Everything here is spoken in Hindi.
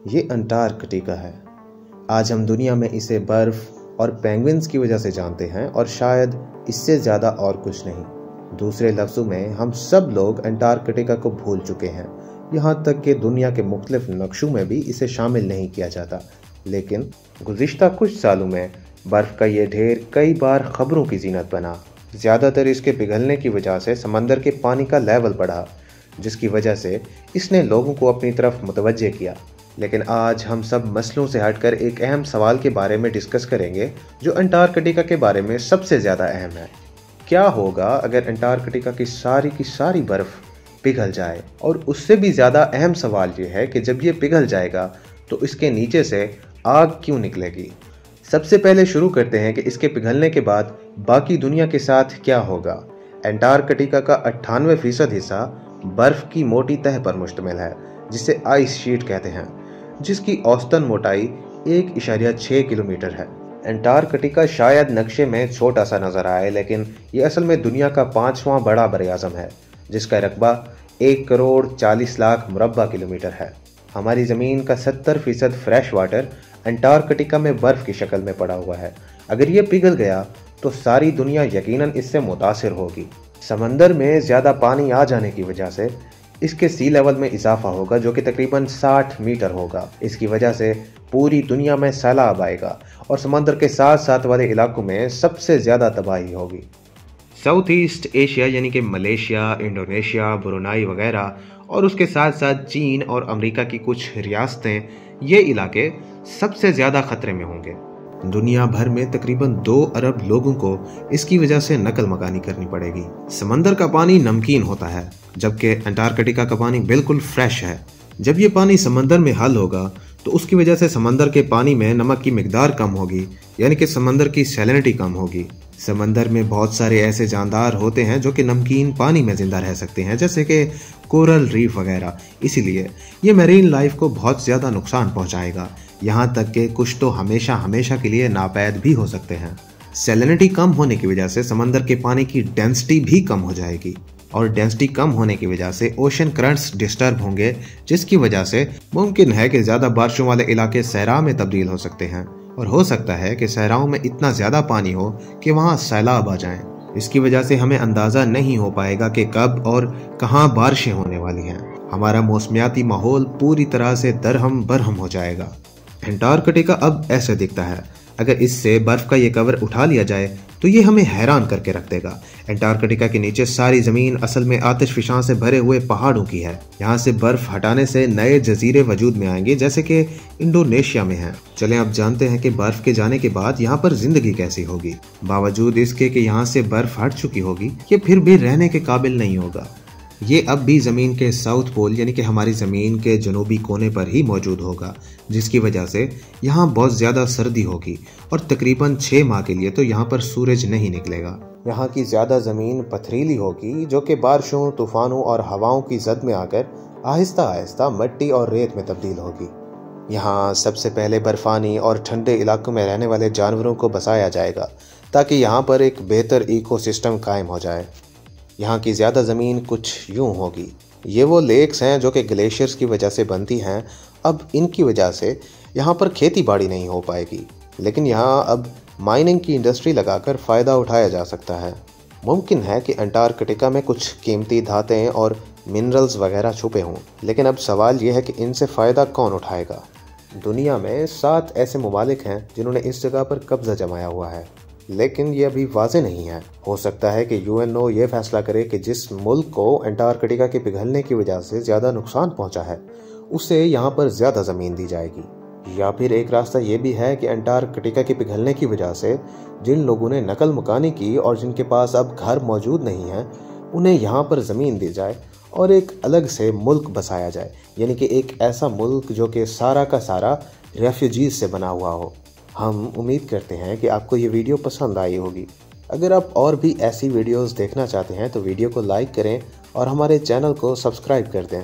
ये अंटार्कटिका है। आज हम दुनिया में इसे बर्फ और पेंगुइन्स की वजह से जानते हैं और शायद इससे ज़्यादा और कुछ नहीं। दूसरे लफ्ज़ों में हम सब लोग अंटार्कटिका को भूल चुके हैं, यहाँ तक कि दुनिया के मुख्तलिफ नक्शों में भी इसे शामिल नहीं किया जाता। लेकिन गुज़िश्ता कुछ सालों में बर्फ़ का ये ढेर कई बार खबरों की जीनत बना। ज़्यादातर इसके पिघलने की वजह से समंदर के पानी का लेवल बढ़ा, जिसकी वजह से इसने लोगों को अपनी तरफ मुतवज्जे किया। लेकिन आज हम सब मसलों से हटकर एक अहम सवाल के बारे में डिस्कस करेंगे, जो अंटार्कटिका के बारे में सबसे ज़्यादा अहम है। क्या होगा अगर अंटार्कटिका की सारी बर्फ़ पिघल जाए? और उससे भी ज़्यादा अहम सवाल ये है कि जब ये पिघल जाएगा तो इसके नीचे से आग क्यों निकलेगी? सबसे पहले शुरू करते हैं कि इसके पिघलने के बाद बाकी दुनिया के साथ क्या होगा। अंटार्कटिका का 98% हिस्सा बर्फ़ की मोटी तह पर मुश्तमिल है, जिसे आइस शीट कहते हैं, जिसकी औसतन मोटाई 1.6 किलोमीटर है। अंटार्कटिका शायद नक्शे में छोटा सा नज़र आए, लेकिन ये असल में दुनिया का 5वां बड़ा बरआज़म है, जिसका रकबा 1,40,00,000 मुरब्बा किलोमीटर है। हमारी ज़मीन का 70% फ्रेश वाटर अंटार्कटिका में बर्फ़ की शक्ल में पड़ा हुआ है। अगर ये पिघल गया तो सारी दुनिया यकीनन इससे मुतासिर होगी। समंदर में ज़्यादा पानी आ जाने की वजह से इसके सी लेवल में इजाफा होगा, जो कि तकरीबन 60 मीटर होगा। इसकी वजह से पूरी दुनिया में सैलाब आएगा और समंदर के साथ साथ वाले इलाकों में सबसे ज़्यादा तबाही होगी। साउथ ईस्ट एशिया यानी कि मलेशिया, इंडोनेशिया, ब्रुनाई वगैरह, और उसके साथ साथ चीन और अमेरिका की कुछ रियासतें, ये इलाके सबसे ज़्यादा ख़तरे में होंगे। दुनिया भर में तकरीबन 2 अरब लोगों को इसकी वजह से नकल मकानी करनी पड़ेगी। समंदर का पानी नमकीन होता है, जबकि अंटार्कटिका का पानी बिल्कुल फ्रेश है। जब ये पानी समंदर में हल होगा तो उसकी वजह से समंदर के पानी में नमक की मिकदार कम होगी, यानी कि समंदर की सैलिनिटी कम होगी। समंदर में बहुत सारे ऐसे जानदार होते हैं जो कि नमकीन पानी में जिंदा रह सकते हैं, जैसे कि कोरल रीफ वगैरह। इसीलिए ये मैरीन लाइफ को बहुत ज़्यादा नुकसान पहुंचाएगा, यहाँ तक कि कुछ तो हमेशा के लिए नापैद भी हो सकते हैं। सैलिनिटी कम होने की वजह से समंदर के पानी की डेंसिटी भी कम हो जाएगी, और डेंसिटी कम होने की वजह से ओशन करंट्स डिस्टर्ब होंगे, जिसकी वजह से मुमकिन है कि ज़्यादा बारिशों वाले इलाके सहरा में तब्दील हो सकते हैं, और हो सकता है कि सहराओं में इतना ज़्यादा पानी हो कि वहाँ सैलाब आ जाएं। इसकी वजह से हमें अंदाज़ा नहीं हो पाएगा कि कब और कहाँ बारिशें होने वाली हैं। हमारा मौसमियाती माहौल पूरी तरह से दरहम बरहम हो जाएगा। अंटार्कटिका अब ऐसे दिखता है। अगर इससे बर्फ़ का ये कवर उठा लिया जाए तो ये हमें हैरान करके रख देगा। अंटार्कटिका के नीचे सारी ज़मीन असल में आतिशफशां से भरे हुए पहाड़ों की है। यहाँ से बर्फ़ हटाने से नए जजीरे वजूद में आएंगे, जैसे कि इंडोनेशिया में है। चलें अब जानते हैं कि बर्फ़ के जाने के बाद यहाँ पर ज़िंदगी कैसी होगी। बावजूद इसके कि यहाँ से बर्फ़ हट चुकी होगी, ये फिर भी रहने के काबिल नहीं होगा। ये अब भी ज़मीन के साउथ पोल यानी कि हमारी ज़मीन के जनूबी कोने पर ही मौजूद होगा, जिसकी वजह से यहाँ बहुत ज़्यादा सर्दी होगी और तकरीबन 6 माह के लिए तो यहाँ पर सूरज नहीं निकलेगा। यहाँ की ज़्यादा ज़मीन पथरीली होगी, जो कि बारिशों, तूफ़ानों और हवाओं की जद में आकर आहिस्ता आहिस्ता मिट्टी और रेत में तब्दील होगी। यहाँ सबसे पहले बर्फ़ानी और ठंडे इलाकों में रहने वाले जानवरों को बसाया जाएगा, ताकि यहाँ पर एक बेहतर इकोसिस्टम कायम हो जाए। यहाँ की ज़्यादा ज़मीन कुछ यूँ होगी। ये वो लेक्स हैं जो कि ग्लेशियर्स की वजह से बनती हैं। अब इनकी वजह से यहाँ पर खेती बाड़ी नहीं हो पाएगी, लेकिन यहाँ अब माइनिंग की इंडस्ट्री लगाकर फ़ायदा उठाया जा सकता है। मुमकिन है कि अंटार्कटिका में कुछ कीमती धातें और मिनरल्स वगैरह छुपे हों, लेकिन अब सवाल ये है कि इनसे फ़ायदा कौन उठाएगा। दुनिया में 7 ऐसे ममालिक हैं जिन्होंने इस जगह पर कब्ज़ा जमाया हुआ है, लेकिन ये अभी वाज़े नहीं है। हो सकता है कि यूएनओ ये फैसला करे कि जिस मुल्क को अंटार्कटिका के पिघलने की वजह से ज़्यादा नुकसान पहुंचा है, उसे यहाँ पर ज़्यादा ज़मीन दी जाएगी। या फिर एक रास्ता ये भी है कि अंटार्कटिका के पिघलने की वजह से जिन लोगों ने नकल मकानी की और जिनके पास अब घर मौजूद नहीं है, उन्हें यहाँ पर ज़मीन दी जाए और एक अलग से मुल्क बसाया जाए, यानी कि एक ऐसा मुल्क जो कि सारा का सारा रेफ्यूजीज से बना हुआ हो। हम उम्मीद करते हैं कि आपको ये वीडियो पसंद आई होगी। अगर आप और भी ऐसी वीडियोस देखना चाहते हैं तो वीडियो को लाइक करें और हमारे चैनल को सब्सक्राइब कर दें।